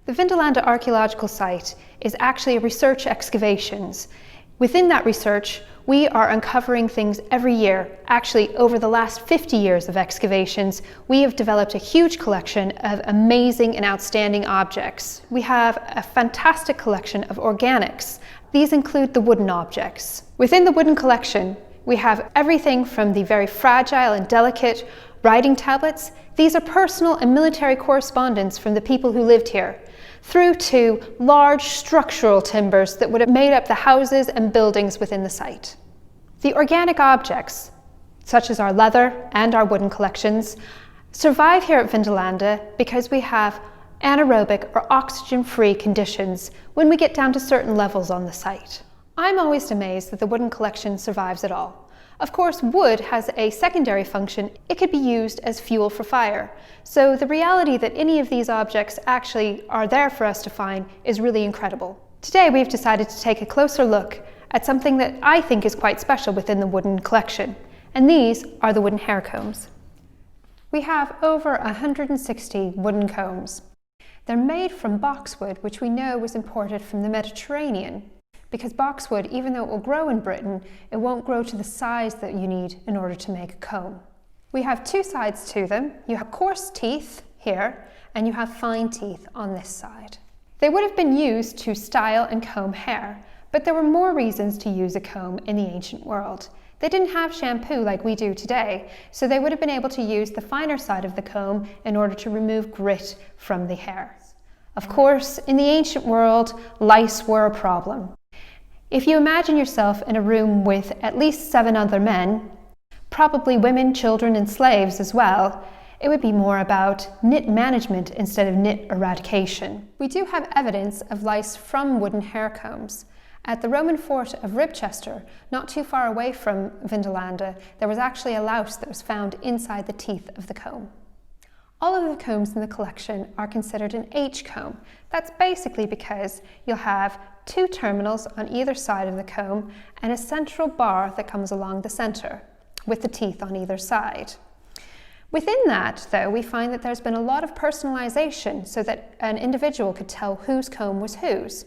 The Vindolanda archaeological site is actually a research excavations. Within that research, we are uncovering things every year. Actually, over the last 50 years of excavations, we have developed a huge collection of amazing and outstanding objects. We have a fantastic collection of organics. These include the wooden objects. Within the wooden collection, we have everything from the very fragile and delicate writing tablets. These are personal and military correspondence from the people who lived here, through to large structural timbers that would have made up the houses and buildings within the site. The organic objects, such as our leather and our wooden collections, survive here at Vindolanda because we have anaerobic or oxygen-free conditions when we get down to certain levels on the site. I'm always amazed that the wooden collection survives at all. Of course, wood has a secondary function. It could be used as fuel for fire. So the reality that any of these objects actually are there for us to find is really incredible. Today we've decided to take a closer look at something that I think is quite special within the wooden collection, and these are the wooden hair combs. We have over 160 wooden combs. They're made from boxwood, which we know was imported from the Mediterranean. Because boxwood, even though it will grow in Britain, it won't grow to the size that you need in order to make a comb. We have two sides to them. You have coarse teeth here, and you have fine teeth on this side. They would have been used to style and comb hair, but there were more reasons to use a comb in the ancient world. They didn't have shampoo like we do today, so they would have been able to use the finer side of the comb in order to remove grit from the hair. Of course, in the ancient world, lice were a problem. If you imagine yourself in a room with at least 7 other men, probably women, children, and slaves as well, it would be more about nit management instead of nit eradication. We do have evidence of lice from wooden hair combs. At the Roman fort of Ribchester, not too far away from Vindolanda, there was actually a louse that was found inside the teeth of the comb. All of the combs in the collection are considered an H comb. That's basically because you'll have 2 terminals on either side of the comb and a central bar that comes along the center, with the teeth on either side. Within that, though, we find that there's been a lot of personalization so that an individual could tell whose comb was whose.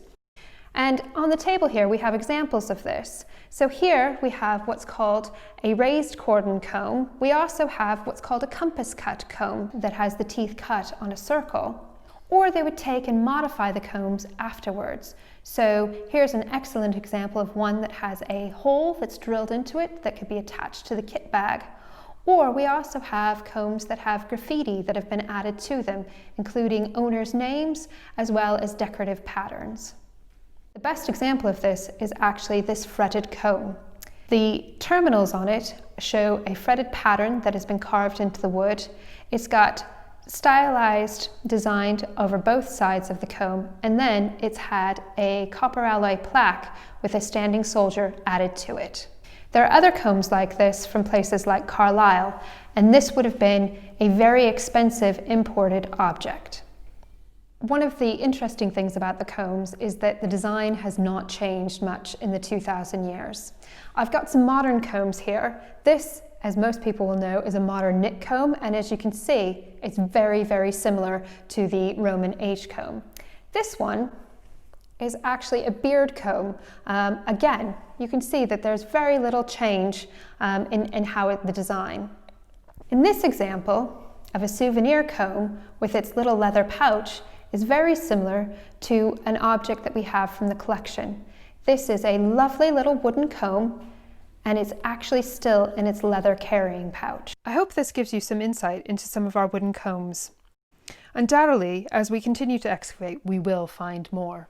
And on the table here we have examples of this. So here we have what's called a raised cordon comb. We also have what's called a compass cut comb that has the teeth cut on a circle. Or they would take and modify the combs afterwards. So here's an excellent example of one that has a hole that's drilled into it that could be attached to the kit bag. Or we also have combs that have graffiti that have been added to them, including owners' names as well as decorative patterns. The best example of this is actually this fretted comb. The terminals on it show a fretted pattern that has been carved into the wood. It's got stylized, designed over both sides of the comb, and then it's had a copper alloy plaque with a standing soldier added to it. There are other combs like this from places like Carlisle, and this would have been a very expensive imported object. One of the interesting things about the combs is that the design has not changed much in the 2,000 years. I've got some modern combs here. This, as most people will know, is a modern knit comb, and as you can see, it's very, very similar to the Roman H comb. This one is actually a beard comb. Again, you can see that there's very little change in the design. In this example of a souvenir comb with its little leather pouch is very similar to an object that we have from the collection. This is a lovely little wooden comb, and it's actually still in its leather carrying pouch. I hope this gives you some insight into some of our wooden combs. Undoubtedly, as we continue to excavate, we will find more.